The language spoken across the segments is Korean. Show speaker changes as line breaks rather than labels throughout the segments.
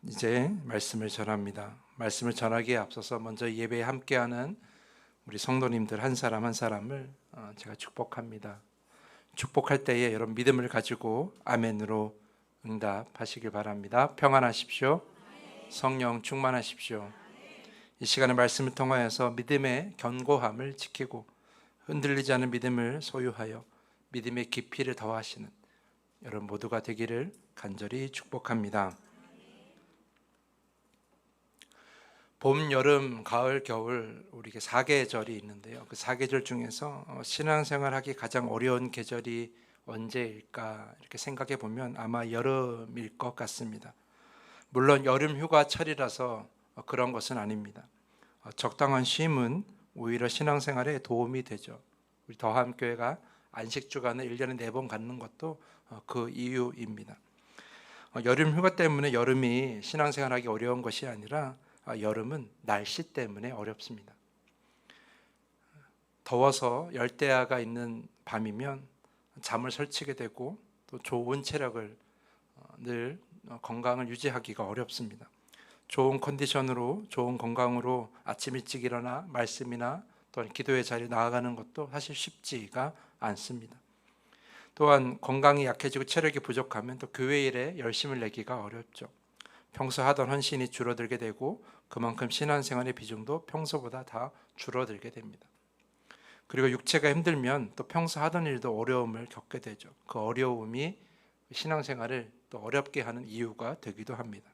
이제 말씀을 전합니다. 말씀을 전하기에 앞서서 먼저 예배에 함께하는 우리 성도님들 한 사람 한 사람을 제가 축복합니다. 축복할 때에 여러분 믿음을 가지고 아멘으로 응답하시길 바랍니다. 평안하십시오. 성령 충만하십시오. 이 시간의 말씀을 통하여서 믿음의 견고함을 지키고 흔들리지 않은 믿음을 소유하여 믿음의 깊이를 더하시는 여러분 모두가 되기를 간절히 축복합니다. 봄, 여름, 가을, 겨울 우리에게 4계절이 있는데요. 그 4계절 중에서 신앙생활하기 가장 어려운 계절이 언제일까 이렇게 생각해 보면 아마 여름일 것 같습니다. 물론 여름 휴가철이라서 그런 것은 아닙니다. 적당한 쉼은 오히려 신앙생활에 도움이 되죠. 우리 더함교회가 안식주간을 1년에 4번 갖는 것도 그 이유입니다. 여름 휴가 때문에 여름이 신앙생활하기 어려운 것이 아니라 여름은 날씨 때문에 어렵습니다. 더워서 열대야가 있는 밤이면 잠을 설치게 되고 또 좋은 체력을 늘 건강을 유지하기가 어렵습니다. 좋은 컨디션으로 좋은 건강으로 아침 일찍 일어나 말씀이나 또는 기도의 자리에 나아가는 것도 사실 쉽지가 않습니다. 또한 건강이 약해지고 체력이 부족하면 또 교회 일에 열심을 내기가 어렵죠. 평소 하던 헌신이 줄어들게 되고 그만큼 신앙생활의 비중도 평소보다 다 줄어들게 됩니다. 그리고 육체가 힘들면 또 평소 하던 일도 어려움을 겪게 되죠. 그 어려움이 신앙생활을 또 어렵게 하는 이유가 되기도 합니다.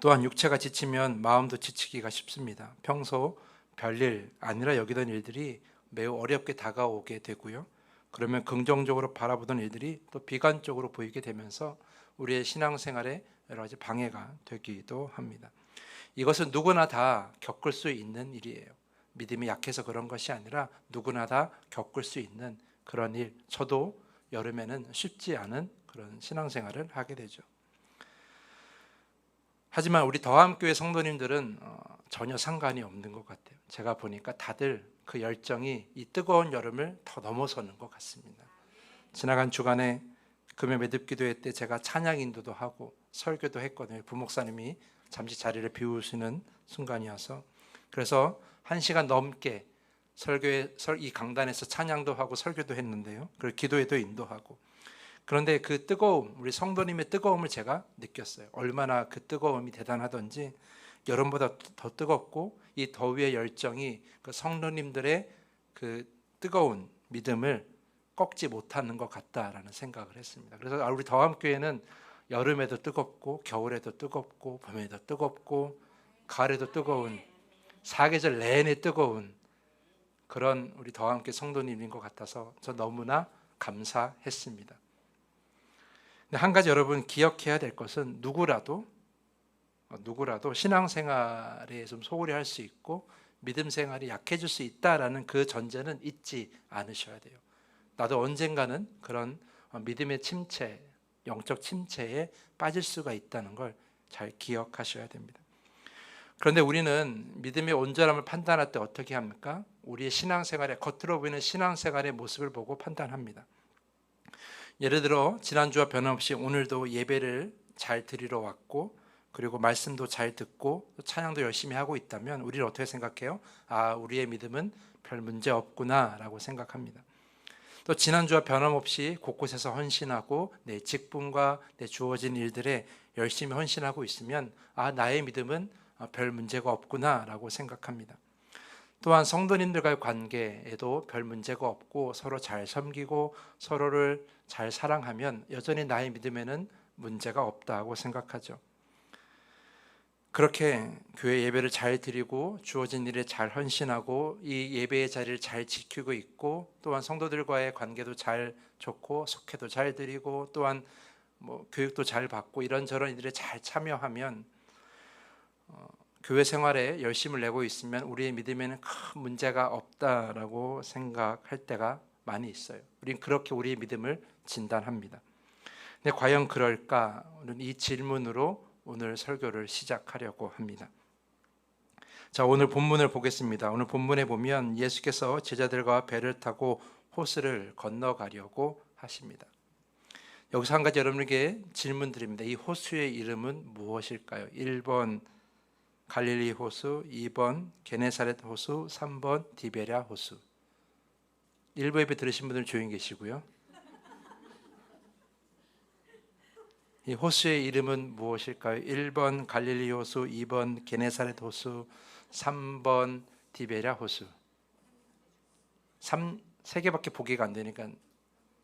또한 육체가 지치면 마음도 지치기가 쉽습니다. 평소 별일 아니라 여기던 일들이 매우 어렵게 다가오게 되고요. 그러면 긍정적으로 바라보던 일들이 또 비관적으로 보이게 되면서 우리의 신앙생활에 여러 가지 방해가 되기도 합니다. 이것은 누구나 다 겪을 수 있는 일이에요. 믿음이 약해서 그런 것이 아니라 누구나 다 겪을 수 있는 그런 일. 저도 여름에는 쉽지 않은 그런 신앙생활을 하게 되죠. 하지만 우리 더함교회 성도님들은 전혀 상관이 없는 것 같아요. 제가 보니까 다들 그 열정이 이 뜨거운 여름을 더 넘어서는 것 같습니다. 지나간 주간에 금요 매듭기도회 때 제가 찬양 인도도 하고 설교도 했거든요. 부목사님이 잠시 자리를 비우시는 순간이어서 그래서 1시간 넘게 이 강단에서 찬양도 하고 설교도 했는데요. 그리고 기도회도 인도하고 그런데 그 뜨거움, 우리 성도님의 뜨거움을 제가 느꼈어요. 얼마나 그 뜨거움이 대단하던지 여름보다 더 뜨겁고 이 더위의 열정이 그 성도님들의 그 뜨거운 믿음을 꺾지 못하는 것 같다라는 생각을 했습니다. 그래서 우리 더함교회는 여름에도 뜨겁고 겨울에도 뜨겁고 봄에도 뜨겁고 가을에도 뜨거운 4계절 내내 뜨거운 그런 우리 더함교회 성도님인 것 같아서 저 너무나 감사했습니다. 근데 한 가지 여러분 기억해야 될 것은 누구라도 신앙생활에 좀 소홀히 할 수 있고 믿음 생활이 약해질 수 있다라는 그 전제는 잊지 않으셔야 돼요. 나도 언젠가는 그런 믿음의 침체, 영적 침체에 빠질 수가 있다는 걸 잘 기억하셔야 됩니다. 그런데 우리는 믿음의 온전함을 판단할 때 어떻게 합니까? 우리의 신앙생활의 겉으로 보이는 신앙생활의 모습을 보고 판단합니다. 예를 들어 지난주와 변함없이 오늘도 예배를 잘 드리러 왔고 그리고 말씀도 잘 듣고 찬양도 열심히 하고 있다면 우리는 어떻게 생각해요? 우리의 믿음은 별 문제 없구나 라고 생각합니다. 또 지난주와 변함없이 곳곳에서 헌신하고 내 직분과 내 주어진 일들에 열심히 헌신하고 있으면 나의 믿음은 별 문제가 없구나 라고 생각합니다. 또한 성도님들과의 관계에도 별 문제가 없고 서로 잘 섬기고 서로를 잘 사랑하면 여전히 나의 믿음에는 문제가 없다고 생각하죠. 그렇게 교회 예배를 잘 드리고 주어진 일에 잘 헌신하고 이 예배의 자리를 잘 지키고 있고 또한 성도들과의 관계도 잘 좋고 속회도 잘 드리고 또한 교육도 잘 받고 이런저런 일들에 잘 참여하면 교회 생활에 열심을 내고 있으면 우리의 믿음에는 큰 문제가 없다라고 생각할 때가 많이 있어요. 우리는 그렇게 우리의 믿음을 진단합니다. 근데 과연 그럴까? 이 질문으로 오늘 설교를 시작하려고 합니다. 자, 오늘 본문을 보겠습니다. 오늘 본문에 보면 예수께서 제자들과 배를 타고 호수를 건너가려고 하십니다. 여기서 한 가지 여러분에게 질문 드립니다. 이 호수의 이름은 무엇일까요? 1번 갈릴리 호수, 2번 게네사렛 호수, 3번 디베랴 호수. 일부 예배 들으신 분들은 조용히 계시고요. 이 호수의 이름은 무엇일까요? 1번 갈릴리 호수, 2번 게네사렛 호수, 3번 디베랴 호수. 3개밖에 보기가 안 되니까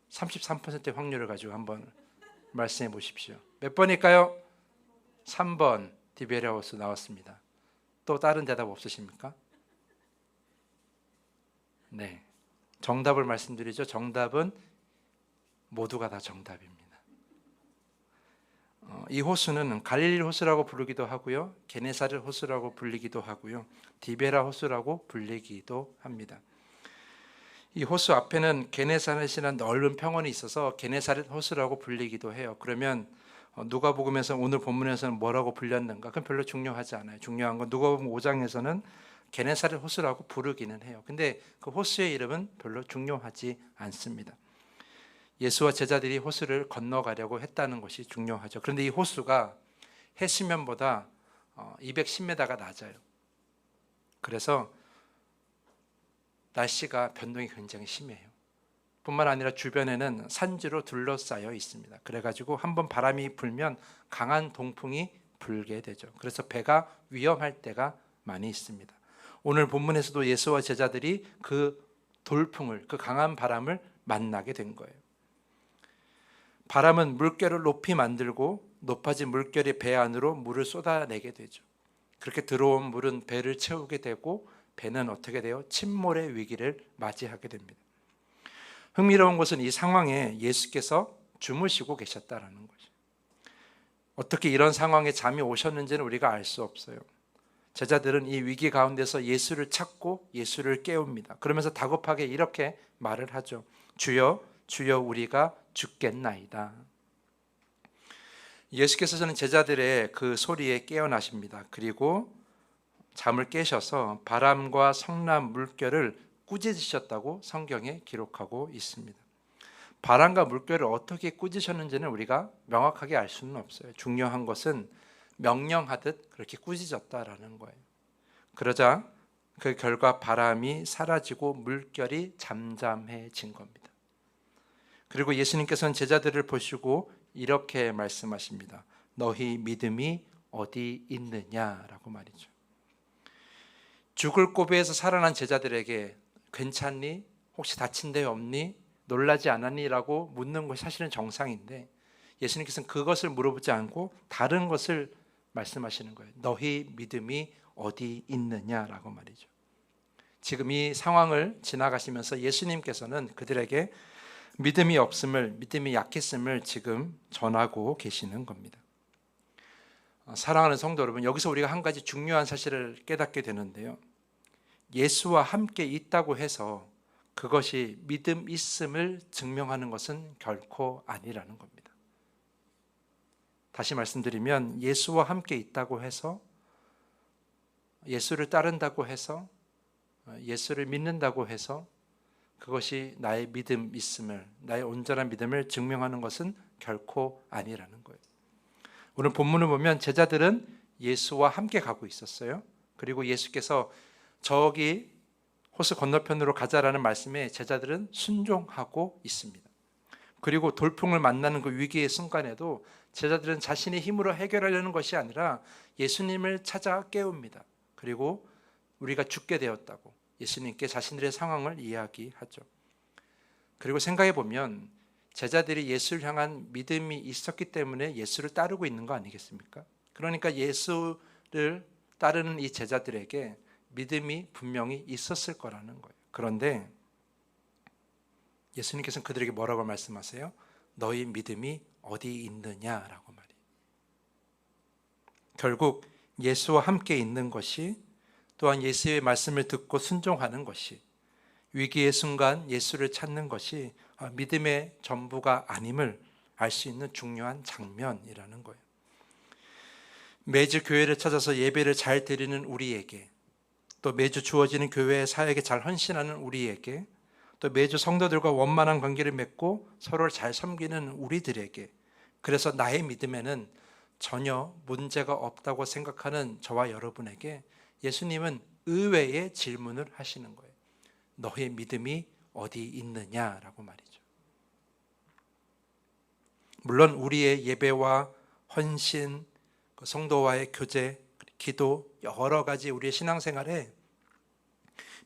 33%의 확률을 가지고 한번 말씀해 보십시오. 몇 번일까요? 3번 디베랴 호수 나왔습니다. 또 다른 대답 없으십니까? 네, 정답을 말씀드리죠. 정답은 모두가 다 정답입니다. 이 호수는 갈릴리 호수라고 부르기도 하고요, 게네사렛 호수라고 불리기도 하고요, 디베랴 호수라고 불리기도 합니다. 이 호수 앞에는 게네사렛이라는 넓은 평원이 있어서 게네사렛 호수라고 불리기도 해요. 그러면 누가복음에서 오늘 본문에서는 뭐라고 불렸는가? 그건 별로 중요하지 않아요. 중요한 건 누가복음 5장에서는 게네사렛 호수라고 부르기는 해요. 근데 그 호수의 이름은 별로 중요하지 않습니다. 예수와 제자들이 호수를 건너가려고 했다는 것이 중요하죠. 그런데 이 호수가 해수면보다 210m가 낮아요. 그래서 날씨가 변동이 굉장히 심해요. 뿐만 아니라 주변에는 산지로 둘러싸여 있습니다. 그래가지고 한번 바람이 불면 강한 동풍이 불게 되죠. 그래서 배가 위험할 때가 많이 있습니다. 오늘 본문에서도 예수와 제자들이 그 돌풍을, 그 강한 바람을 만나게 된 거예요. 바람은 물결을 높이 만들고 높아진 물결이 배 안으로 물을 쏟아내게 되죠. 그렇게 들어온 물은 배를 채우게 되고 배는 어떻게 돼요? 침몰의 위기를 맞이하게 됩니다. 흥미로운 것은 이 상황에 예수께서 주무시고 계셨다는 것이죠. 어떻게 이런 상황에 잠이 오셨는지는 우리가 알 수 없어요. 제자들은 이 위기 가운데서 예수를 찾고 예수를 깨웁니다. 그러면서 다급하게 이렇게 말을 하죠. 주여, 주여, 우리가 죽겠나이다. 예수께서는 제자들의 그 소리에 깨어나십니다. 그리고 잠을 깨셔서 바람과 성난 물결을 꾸짖으셨다고 성경에 기록하고 있습니다. 바람과 물결을 어떻게 꾸짖으셨는지는 우리가 명확하게 알 수는 없어요. 중요한 것은 명령하듯 그렇게 꾸짖었다라는 거예요. 그러자 그 결과 바람이 사라지고 물결이 잠잠해진 겁니다. 그리고 예수님께서는 제자들을 보시고 이렇게 말씀하십니다. 너희 믿음이 어디 있느냐라고 말이죠. 죽을 고비에서 살아난 제자들에게 괜찮니? 혹시 다친 데 없니? 놀라지 않았니? 라고 묻는 것이 사실은 정상인데 예수님께서는 그것을 물어보지 않고 다른 것을 말씀하시는 거예요. 너희 믿음이 어디 있느냐라고 말이죠. 지금 이 상황을 지나가시면서 예수님께서는 그들에게 믿음이 없음을, 믿음이 약했음을 지금 전하고 계시는 겁니다. 사랑하는 성도 여러분, 여기서 우리가 한 가지 중요한 사실을 깨닫게 되는데요. 예수와 함께 있다고 해서 그것이 믿음 있음을 증명하는 것은 결코 아니라는 겁니다. 다시 말씀드리면 예수와 함께 있다고 해서, 예수를 따른다고 해서, 예수를 믿는다고 해서 그것이 나의 믿음 있음을, 나의 온전한 믿음을 증명하는 것은 결코 아니라는 거예요. 오늘 본문을 보면 제자들은 예수와 함께 가고 있었어요. 그리고 예수께서 저기 호수 건너편으로 가자라는 말씀에 제자들은 순종하고 있습니다. 그리고 돌풍을 만나는 그 위기의 순간에도 제자들은 자신의 힘으로 해결하려는 것이 아니라 예수님을 찾아 깨웁니다. 그리고 우리가 죽게 되었다고 예수님께 자신들의 상황을 이야기하죠. 그리고 생각해 보면 제자들이 예수를 향한 믿음이 있었기 때문에 예수를 따르고 있는 거 아니겠습니까? 그러니까 예수를 따르는 이 제자들에게 믿음이 분명히 있었을 거라는 거예요. 그런데 예수님께서는 그들에게 뭐라고 말씀하세요? 너희 믿음이 어디 있느냐라고 말이에요. 결국 예수와 함께 있는 것이, 또한 예수의 말씀을 듣고 순종하는 것이, 위기의 순간 예수를 찾는 것이 믿음의 전부가 아님을 알 수 있는 중요한 장면이라는 거예요. 매주 교회를 찾아서 예배를 잘 드리는 우리에게, 또 매주 주어지는 교회의 사역에 잘 헌신하는 우리에게, 또 매주 성도들과 원만한 관계를 맺고 서로를 잘 섬기는 우리들에게, 그래서 나의 믿음에는 전혀 문제가 없다고 생각하는 저와 여러분에게 예수님은 의외의 질문을 하시는 거예요. 너의 믿음이 어디 있느냐라고 말이죠. 물론 우리의 예배와 헌신, 성도와의 교제, 기도, 여러 가지 우리의 신앙생활에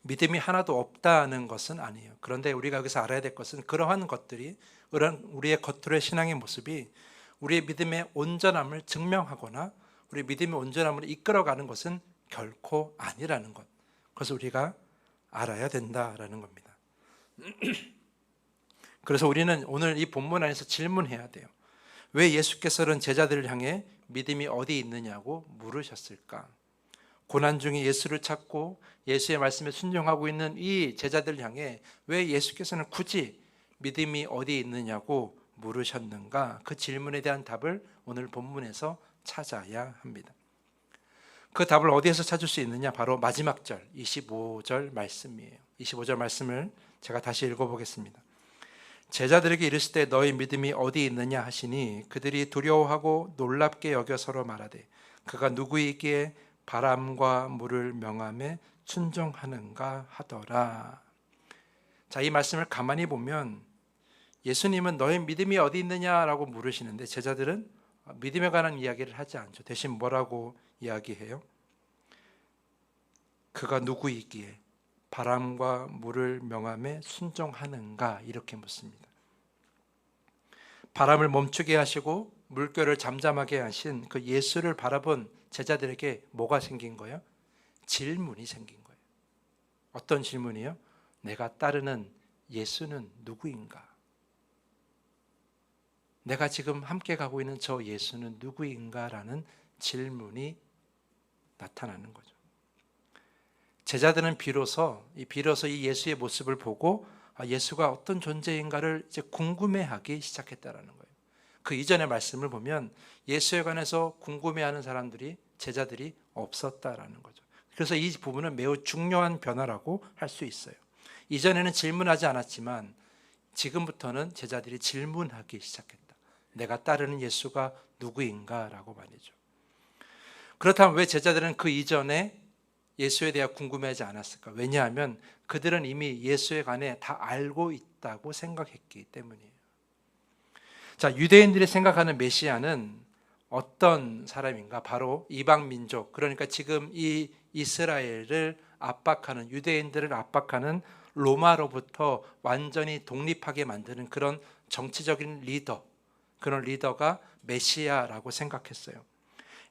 믿음이 하나도 없다는 것은 아니에요. 그런데 우리가 여기서 알아야 될 것은 그러한 것들이, 우리의 겉으로의 신앙의 모습이 우리의 믿음의 온전함을 증명하거나 우리 믿음의 온전함을 이끌어가는 것은 결코 아니라는 것, 그것을 우리가 알아야 된다라는 겁니다. 그래서 우리는 오늘 이 본문 안에서 질문해야 돼요. 왜 예수께서는 제자들을 향해 믿음이 어디 있느냐고 물으셨을까? 고난 중에 예수를 찾고 예수의 말씀에 순종하고 있는 이 제자들을 향해 왜 예수께서는 굳이 믿음이 어디 있느냐고 물으셨는가? 그 질문에 대한 답을 오늘 본문에서 찾아야 합니다. 그 답을 어디에서 찾을 수 있느냐? 바로 마지막 절 25절 말씀이에요. 25절 말씀을 제가 다시 읽어보겠습니다. 제자들에게 이르실 때 너희 믿음이 어디 있느냐 하시니 그들이 두려워하고 놀랍게 여겨 서로 말하되 그가 누구이기에 바람과 물을 명함에 순종하는가 하더라. 자, 이 말씀을 가만히 보면 예수님은 너의 믿음이 어디 있느냐라고 물으시는데 제자들은 믿음에 관한 이야기를 하지 않죠. 대신 뭐라고 이야기해요? 그가 누구이기에 바람과 물을 명함에 순종하는가, 이렇게 묻습니다. 바람을 멈추게 하시고 물결을 잠잠하게 하신 그 예수를 바라본 제자들에게 뭐가 생긴 거예요? 질문이 생긴 거예요. 어떤 질문이요? 내가 따르는 예수는 누구인가? 내가 지금 함께 가고 있는 저 예수는 누구인가라는 질문이 나타나는 거죠. 제자들은 비로소 이 예수의 모습을 보고 예수가 어떤 존재인가를 이제 궁금해하기 시작했다라는 거예요. 그 이전의 말씀을 보면 예수에 관해서 궁금해하는 제자들이 없었다라는 거죠. 그래서 이 부분은 매우 중요한 변화라고 할 수 있어요. 이전에는 질문하지 않았지만 지금부터는 제자들이 질문하기 시작했다. 내가 따르는 예수가 누구인가라고 말이죠. 그렇다면 왜 제자들은 그 이전에 예수에 대해 궁금해하지 않았을까? 왜냐하면 그들은 이미 예수에 관해 다 알고 있다고 생각했기 때문이에요. 자, 유대인들이 생각하는 메시아는 어떤 사람인가? 바로 이방 민족, 그러니까 지금 이 이스라엘을 압박하는, 유대인들을 압박하는 로마로부터 완전히 독립하게 만드는 그런 정치적인 리더, 그런 리더가 메시아라고 생각했어요.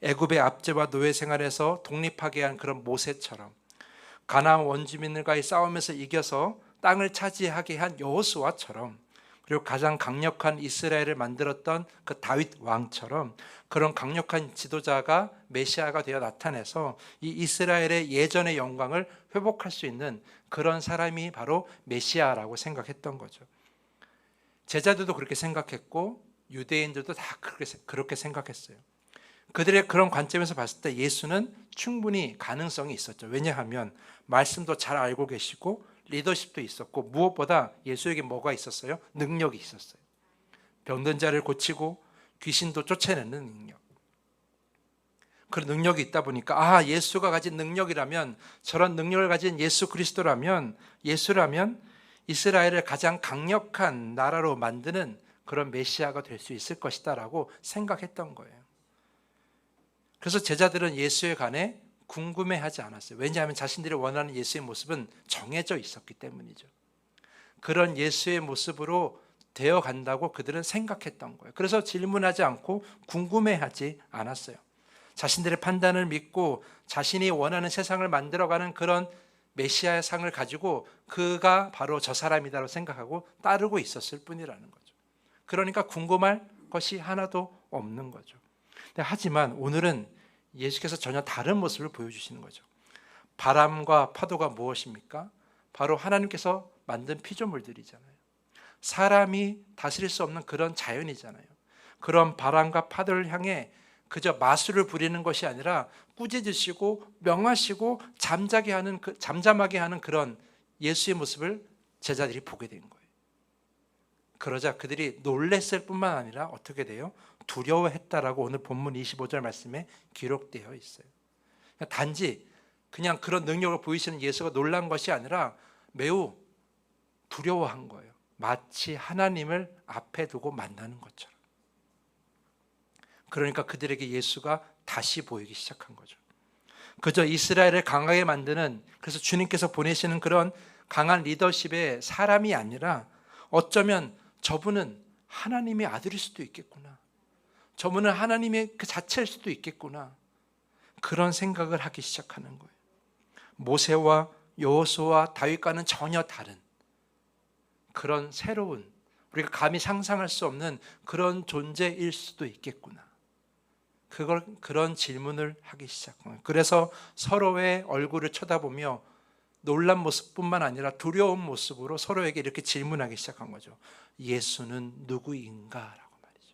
애굽의 압제와 노예 생활에서 독립하게 한 그런 모세처럼, 가나안 원주민들과의 싸움에서 이겨서 땅을 차지하게 한 여호수아처럼, 그리고 가장 강력한 이스라엘을 만들었던 그 다윗 왕처럼 그런 강력한 지도자가 메시아가 되어 나타내서 이 이스라엘의 예전의 영광을 회복할 수 있는 그런 사람이 바로 메시아라고 생각했던 거죠. 제자들도 그렇게 생각했고 유대인들도 다 그렇게 생각했어요. 그들의 그런 관점에서 봤을 때 예수는 충분히 가능성이 있었죠. 왜냐하면 말씀도 잘 알고 계시고 리더십도 있었고, 무엇보다 예수에게 뭐가 있었어요? 능력이 있었어요. 병든 자를 고치고 귀신도 쫓아내는 능력. 그런 능력이 있다 보니까 예수가 가진 능력이라면, 저런 능력을 가진 예수 그리스도라면, 예수라면 이스라엘을 가장 강력한 나라로 만드는 그런 메시아가 될 수 있을 것이다 라고 생각했던 거예요. 그래서 제자들은 예수에 관해 궁금해하지 않았어요. 왜냐하면 자신들이 원하는 예수의 모습은 정해져 있었기 때문이죠. 그런 예수의 모습으로 되어 간다고 그들은 생각했던 거예요. 그래서 질문하지 않고 궁금해하지 않았어요. 자신들의 판단을 믿고 자신이 원하는 세상을 만들어가는 그런 메시아의 상을 가지고 그가 바로 저 사람이다라고 생각하고 따르고 있었을 뿐이라는 거죠. 그러니까 궁금할 것이 하나도 없는 거죠. 하지만 오늘은 예수께서 전혀 다른 모습을 보여주시는 거죠. 바람과 파도가 무엇입니까? 바로 하나님께서 만든 피조물들이잖아요. 사람이 다스릴 수 없는 그런 자연이잖아요. 그런 바람과 파도를 향해 그저 마술을 부리는 것이 아니라 꾸짖으시고 명하시고 잠잠하게 하는 그런 예수의 모습을 제자들이 보게 된 거예요. 그러자 그들이 놀랬을 뿐만 아니라 어떻게 돼요? 두려워했다라고 오늘 본문 25절 말씀에 기록되어 있어요. 단지 그냥 그런 능력을 보이시는 예수가 놀란 것이 아니라 매우 두려워한 거예요. 마치 하나님을 앞에 두고 만나는 것처럼. 그러니까 그들에게 예수가 다시 보이기 시작한 거죠. 그저 이스라엘을 강하게 만드는, 그래서 주님께서 보내시는 그런 강한 리더십의 사람이 아니라 어쩌면 저분은 하나님의 아들일 수도 있겠구나, 저분은 하나님의 그 자체일 수도 있겠구나, 그런 생각을 하기 시작하는 거예요. 모세와 여호수아와 다윗과는 전혀 다른 그런 새로운, 우리가 감히 상상할 수 없는 그런 존재일 수도 있겠구나, 그런 질문을 하기 시작한 거예요. 그래서 서로의 얼굴을 쳐다보며 놀란 모습뿐만 아니라 두려운 모습으로 서로에게 이렇게 질문하기 시작한 거죠. 예수는 누구인가라고 말이죠.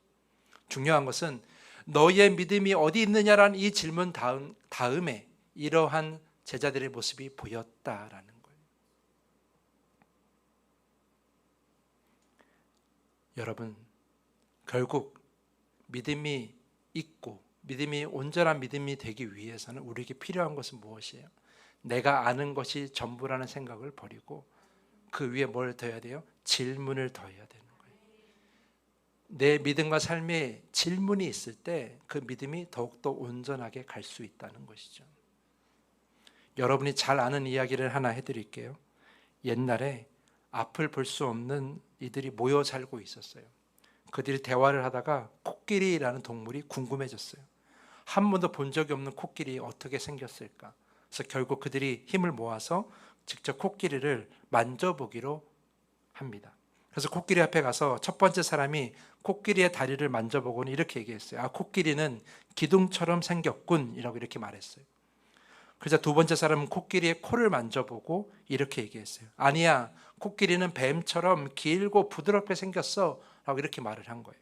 중요한 것은 너희의 믿음이 어디 있느냐라는 이 질문 다음에 이러한 제자들의 모습이 보였다라는 거예요. 여러분, 결국 믿음이 있고 믿음이 온전한 믿음이 되기 위해서는 우리에게 필요한 것은 무엇이에요? 내가 아는 것이 전부라는 생각을 버리고 그 위에 뭘 더해야 돼요? 질문을 더해야 되는 거예요. 내 믿음과 삶에 질문이 있을 때 그 믿음이 더욱더 온전하게 갈 수 있다는 것이죠. 여러분이 잘 아는 이야기를 하나 해드릴게요. 옛날에 앞을 볼 수 없는 이들이 모여 살고 있었어요. 그들이 대화를 하다가 코끼리라는 동물이 궁금해졌어요. 한 번도 본 적이 없는 코끼리 어떻게 생겼을까? 그래서 결국 그들이 힘을 모아서 직접 코끼리를 만져보기로 합니다. 그래서 코끼리 앞에 가서 첫 번째 사람이 코끼리의 다리를 만져보고는 이렇게 얘기했어요. 아, 코끼리는 기둥처럼 생겼군, 이라고 이렇게 말했어요. 그래서 두 번째 사람은 코끼리의 코를 만져보고 이렇게 얘기했어요. 아니야, 코끼리는 뱀처럼 길고 부드럽게 생겼어, 라고 이렇게 말을 한 거예요.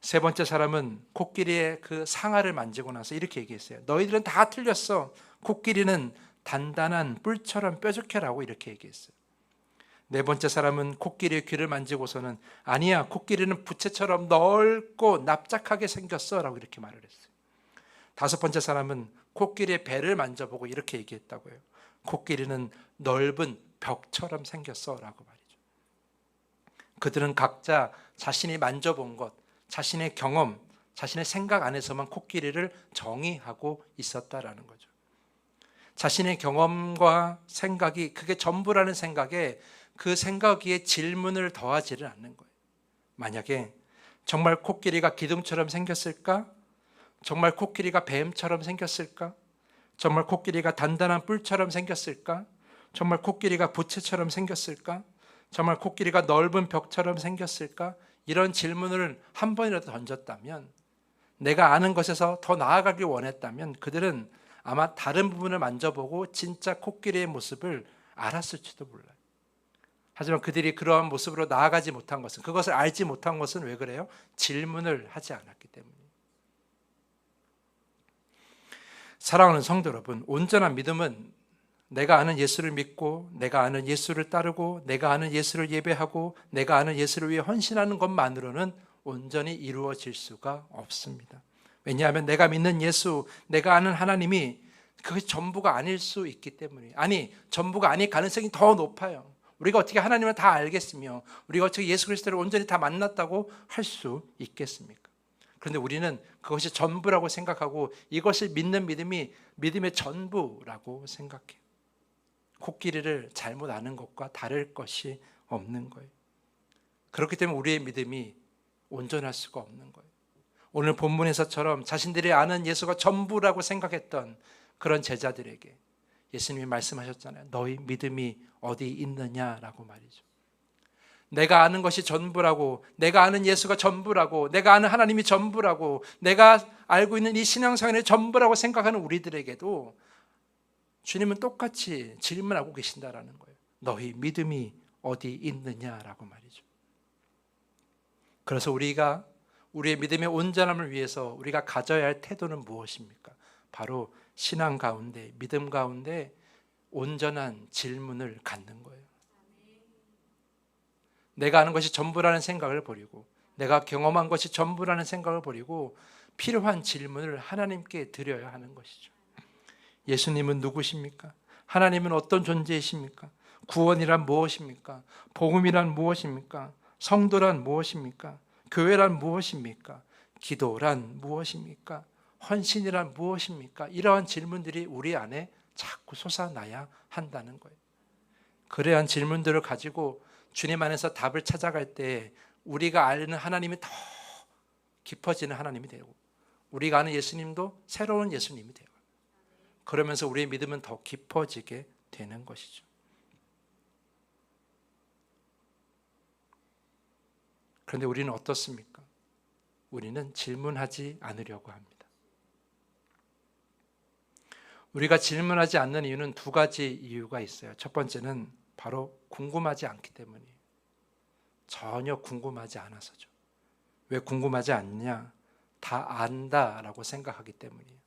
세 번째 사람은 코끼리의 그 상아를 만지고 나서 이렇게 얘기했어요. 너희들은 다 틀렸어. 코끼리는 단단한 뿔처럼 뾰족해라고 이렇게 얘기했어요. 네 번째 사람은 코끼리의 귀를 만지고서는 아니야, 코끼리는 부채처럼 넓고 납작하게 생겼어, 라고 이렇게 말을 했어요. 다섯 번째 사람은 코끼리의 배를 만져보고 이렇게 얘기했다고요. 코끼리는 넓은 벽처럼 생겼어, 라고 말이죠. 그들은 각자 자신이 만져본 것, 자신의 경험, 자신의 생각 안에서만 코끼리를 정의하고 있었다라는 거죠. 자신의 경험과 생각이 그게 전부라는 생각에 그 생각 위에 질문을 더하지를 않는 거예요. 만약에 정말 코끼리가 기둥처럼 생겼을까? 정말 코끼리가 뱀처럼 생겼을까? 정말 코끼리가 단단한 뿔처럼 생겼을까? 정말 코끼리가 부채처럼 생겼을까? 정말 코끼리가 넓은 벽처럼 생겼을까? 이런 질문을 한 번이라도 던졌다면, 내가 아는 것에서 더 나아가길 원했다면 그들은 아마 다른 부분을 만져보고 진짜 코끼리의 모습을 알았을지도 몰라요. 하지만 그들이 그러한 모습으로 나아가지 못한 것은, 그것을 알지 못한 것은 왜 그래요? 질문을 하지 않았기 때문이에요. 사랑하는 성도 여러분, 온전한 믿음은 내가 아는 예수를 믿고 내가 아는 예수를 따르고 내가 아는 예수를 예배하고 내가 아는 예수를 위해 헌신하는 것만으로는 온전히 이루어질 수가 없습니다. 왜냐하면 내가 믿는 예수, 내가 아는 하나님이 그게 전부가 아닐 수 있기 때문이에요. 아니, 전부가 아닐 가능성이 더 높아요. 우리가 어떻게 하나님을 다 알겠으며 우리가 어떻게 예수 그리스도를 온전히 다 만났다고 할 수 있겠습니까? 그런데 우리는 그것이 전부라고 생각하고 이것을 믿는 믿음이 믿음의 전부라고 생각해요. 코끼리를 잘못 아는 것과 다를 것이 없는 거예요. 그렇기 때문에 우리의 믿음이 온전할 수가 없는 거예요. 오늘 본문에서처럼 자신들이 아는 예수가 전부라고 생각했던 그런 제자들에게 예수님이 말씀하셨잖아요. 너희 믿음이 어디 있느냐라고 말이죠. 내가 아는 것이 전부라고, 내가 아는 예수가 전부라고, 내가 아는 하나님이 전부라고, 내가 알고 있는 이 신앙생활이 전부라고 생각하는 우리들에게도 주님은 똑같이 질문하고 계신다라는 거예요. 너희 믿음이 어디 있느냐라고 말이죠. 그래서 우리가 우리의 믿음의 온전함을 위해서 우리가 가져야 할 태도는 무엇입니까? 바로 신앙 가운데, 믿음 가운데 온전한 질문을 갖는 거예요. 내가 아는 것이 전부라는 생각을 버리고 내가 경험한 것이 전부라는 생각을 버리고 필요한 질문을 하나님께 드려야 하는 것이죠. 예수님은 누구십니까? 하나님은 어떤 존재이십니까? 구원이란 무엇입니까? 복음이란 무엇입니까? 성도란 무엇입니까? 교회란 무엇입니까? 기도란 무엇입니까? 헌신이란 무엇입니까? 이러한 질문들이 우리 안에 자꾸 솟아나야 한다는 거예요. 그러한 질문들을 가지고 주님 안에서 답을 찾아갈 때 우리가 아는 하나님이 더 깊어지는 하나님이 되고 우리가 아는 예수님도 새로운 예수님이 되고 그러면서 우리의 믿음은 더 깊어지게 되는 것이죠. 그런데 우리는 어떻습니까? 우리는 질문하지 않으려고 합니다. 우리가 질문하지 않는 이유는 두 가지 이유가 있어요. 첫 번째는 바로 궁금하지 않기 때문이에요. 전혀 궁금하지 않아서죠. 왜 궁금하지 않냐? 다 안다라고 생각하기 때문이에요.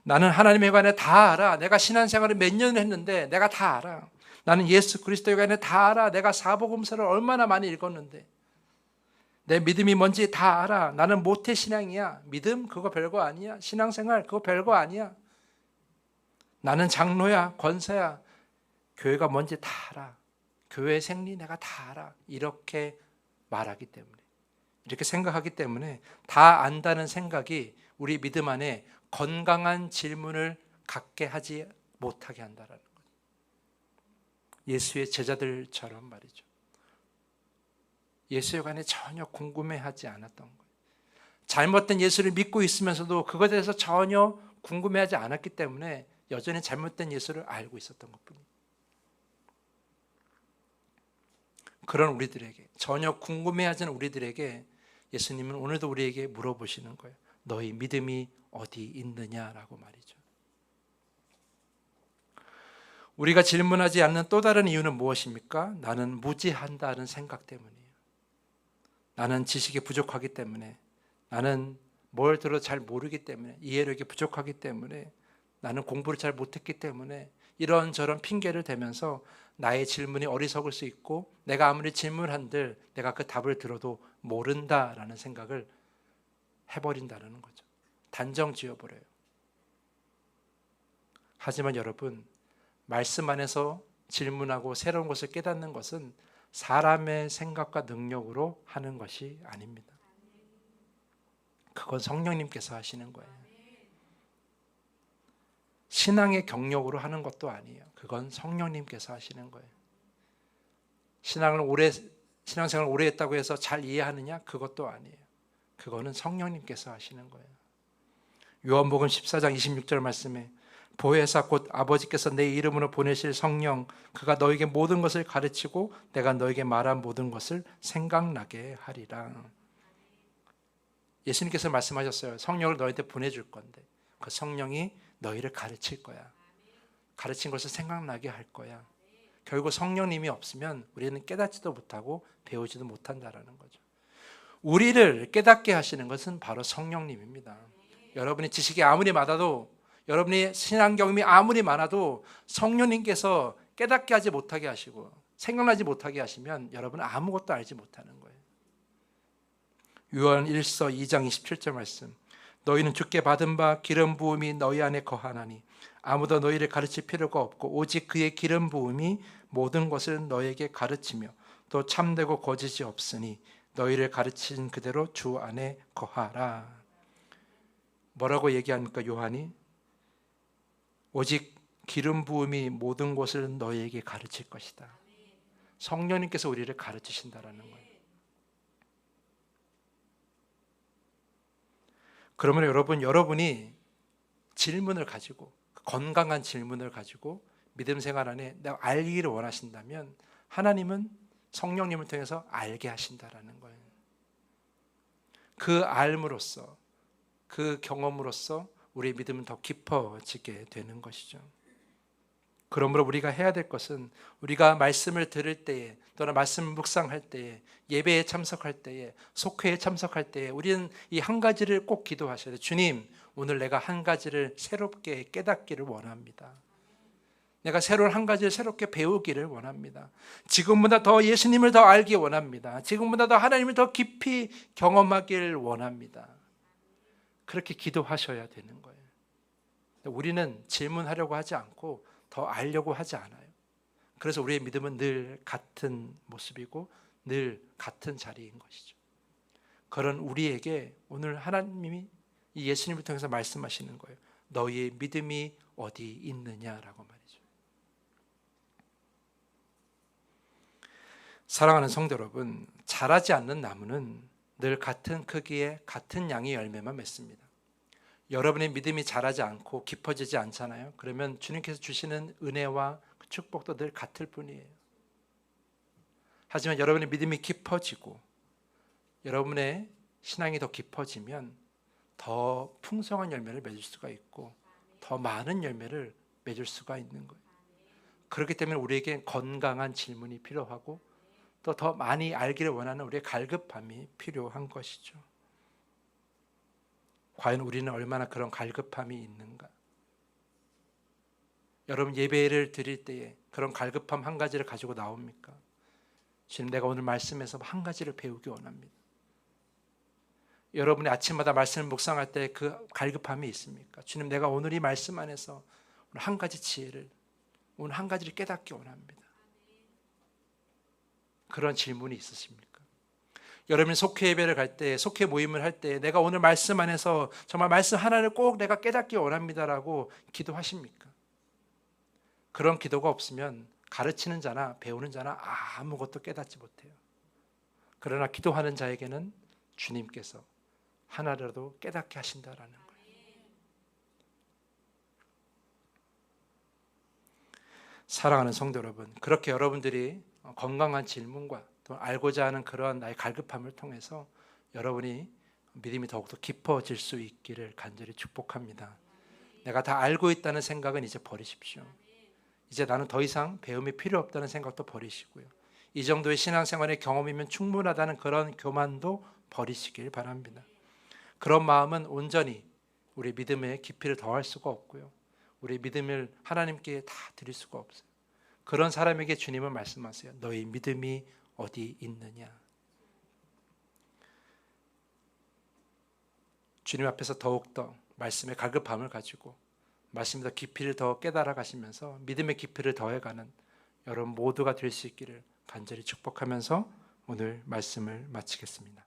나는 하나님에 관해 다 알아. 내가 신앙생활을 몇 년을 했는데 내가 다 알아. 나는 예수 그리스도에 관해 다 알아. 내가 사복음서를 얼마나 많이 읽었는데 내 믿음이 뭔지 다 알아. 나는 모태 신앙이야. 믿음 그거 별거 아니야. 신앙생활 그거 별거 아니야. 나는 장로야, 권사야. 교회가 뭔지 다 알아. 교회 생리 내가 다 알아. 이렇게 말하기 때문에 이렇게 생각하기 때문에 다 안다는 생각이 우리 믿음 안에 건강한 질문을 갖게 하지 못하게 한다는 거예요. 예수의 제자들처럼 말이죠. 예수에 관해 전혀 궁금해하지 않았던 거예요. 잘못된 예수를 믿고 있으면서도 그것에 대해서 전혀 궁금해하지 않았기 때문에 여전히 잘못된 예수를 알고 있었던 것뿐이에요. 그런 우리들에게 전혀 궁금해하지 않은 우리들에게 예수님은 오늘도 우리에게 물어보시는 거예요. 너희 믿음이 어디 있느냐라고 말이죠. 우리가 질문하지 않는 또 다른 이유는 무엇입니까? 나는 무지한다는 생각 때문이에요. 나는 지식이 부족하기 때문에 나는 뭘 들어도 잘 모르기 때문에 이해력이 부족하기 때문에 나는 공부를 잘 못했기 때문에 이런저런 핑계를 대면서 나의 질문이 어리석을 수 있고 내가 아무리 질문한들 내가 그 답을 들어도 모른다라는 생각을 해버린다는 거죠. 단정 지어버려요. 하지만 여러분 말씀 안에서 질문하고 새로운 것을 깨닫는 것은 사람의 생각과 능력으로 하는 것이 아닙니다. 그건 성령님께서 하시는 거예요. 신앙의 경력으로 하는 것도 아니에요. 그건 성령님께서 하시는 거예요. 신앙생활을 오래 했다고 해서 잘 이해하느냐? 그것도 아니에요. 그거는 성령님께서 하시는 거예요. 요한복음 14장 26절 말씀에 보혜사 곧 아버지께서 내 이름으로 보내실 성령 그가 너에게 모든 것을 가르치고 내가 너에게 말한 모든 것을 생각나게 하리라. 예수님께서 말씀하셨어요. 성령을 너희한테 보내줄 건데 그 성령이 너희를 가르칠 거야. 가르친 것을 생각나게 할 거야. 결국 성령님이 없으면 우리는 깨닫지도 못하고 배우지도 못한다라는 거죠. 우리를 깨닫게 하시는 것은 바로 성령님입니다. 여러분의 지식이 아무리 많아도 여러분의 신앙 경험이 아무리 많아도 성령님께서 깨닫게 하지 못하게 하시고 생각나지 못하게 하시면 여러분은 아무것도 알지 못하는 거예요. 요한 1서 2장 27절 말씀 너희는 주께 받은 바 기름 부음이 너희 안에 거하나니 아무도 너희를 가르칠 필요가 없고 오직 그의 기름 부음이 모든 것을 너희에게 가르치며 또 참되고 거짓이 없으니 너희를 가르친 그대로 주 안에 거하라. 뭐라고 얘기합니까? 요한이 오직 기름 부음이 모든 것을 너희에게 가르칠 것이다. 성령님께서 우리를 가르치신다라는 거예요. 그러면 여러분이 질문을 가지고 건강한 질문을 가지고 믿음 생활 안에 내가 알기를 원하신다면 하나님은 성령님을 통해서 알게 하신다라는 거예요. 그 알므로써 그 경험으로써 우리의 믿음은 더 깊어지게 되는 것이죠. 그러므로 우리가 해야 될 것은 우리가 말씀을 들을 때에 또는 말씀을 묵상할 때에 예배에 참석할 때에 속회에 참석할 때에 우리는 이 한 가지를 꼭 기도하셔야 돼요. 주님, 오늘 내가 한 가지를 새롭게 깨닫기를 원합니다. 내가 새로운 한 가지를 새롭게 배우기를 원합니다. 지금보다 더 예수님을 더 알기 원합니다. 지금보다 더 하나님을 더 깊이 경험하기를 원합니다. 그렇게 기도하셔야 되는 거예요. 우리는 질문하려고 하지 않고 더 알려고 하지 않아요. 그래서 우리의 믿음은 늘 같은 모습이고 늘 같은 자리인 것이죠. 그런 우리에게 오늘 하나님이 이 예수님을 통해서 말씀하시는 거예요. 너희의 믿음이 어디 있느냐라고 말이죠. 사랑하는 성도 여러분, 자라지 않는 나무는 늘 같은 크기의 같은 양의 열매만 맺습니다. 여러분의 믿음이 자라지 않고 깊어지지 않잖아요. 그러면 주님께서 주시는 은혜와 축복도 늘 같을 뿐이에요. 하지만 여러분의 믿음이 깊어지고 여러분의 신앙이 더 깊어지면 더 풍성한 열매를 맺을 수가 있고 더 많은 열매를 맺을 수가 있는 거예요. 그렇기 때문에 우리에게 건강한 질문이 필요하고 또 더 많이 알기를 원하는 우리의 갈급함이 필요한 것이죠. 과연 우리는 얼마나 그런 갈급함이 있는가? 여러분 예배를 드릴 때에 그런 갈급함 한 가지를 가지고 나옵니까? 주님, 내가 오늘 말씀에서 한 가지를 배우기 원합니다. 여러분이 아침마다 말씀을 묵상할 때 그 갈급함이 있습니까? 주님, 내가 오늘 이 말씀 안에서 오늘 한 가지 지혜를, 오늘 한 가지를 깨닫기 원합니다. 그런 질문이 있으십니까? 여러분이 속회 예배를 갈 때, 속회 모임을 할 때 내가 오늘 말씀 안에서 정말 말씀 하나를 꼭 내가 깨닫기 원합니다라고 기도하십니까? 그런 기도가 없으면 가르치는 자나 배우는 자나 아무것도 깨닫지 못해요. 그러나 기도하는 자에게는 주님께서 하나라도 깨닫게 하신다라는 거예요. 사랑하는 성도 여러분, 그렇게 여러분들이 건강한 질문과 또 알고자 하는 그러한 나의 갈급함을 통해서 여러분이 믿음이 더욱더 깊어질 수 있기를 간절히 축복합니다. 내가 다 알고 있다는 생각은 이제 버리십시오. 이제 나는 더 이상 배움이 필요 없다는 생각도 버리시고요. 이 정도의 신앙생활의 경험이면 충분하다는 그런 교만도 버리시길 바랍니다. 그런 마음은 온전히 우리 믿음의 깊이를 더할 수가 없고요. 우리 믿음을 하나님께 다 드릴 수가 없어요. 그런 사람에게 주님은 말씀하세요. 너희 믿음이 어디 있느냐? 주님 앞에서 더욱더 말씀의 갈급함을 가지고 말씀의 깊이를 더 깨달아 가시면서 믿음의 깊이를 더해가는 여러분 모두가 될 수 있기를 간절히 축복하면서 오늘 말씀을 마치겠습니다.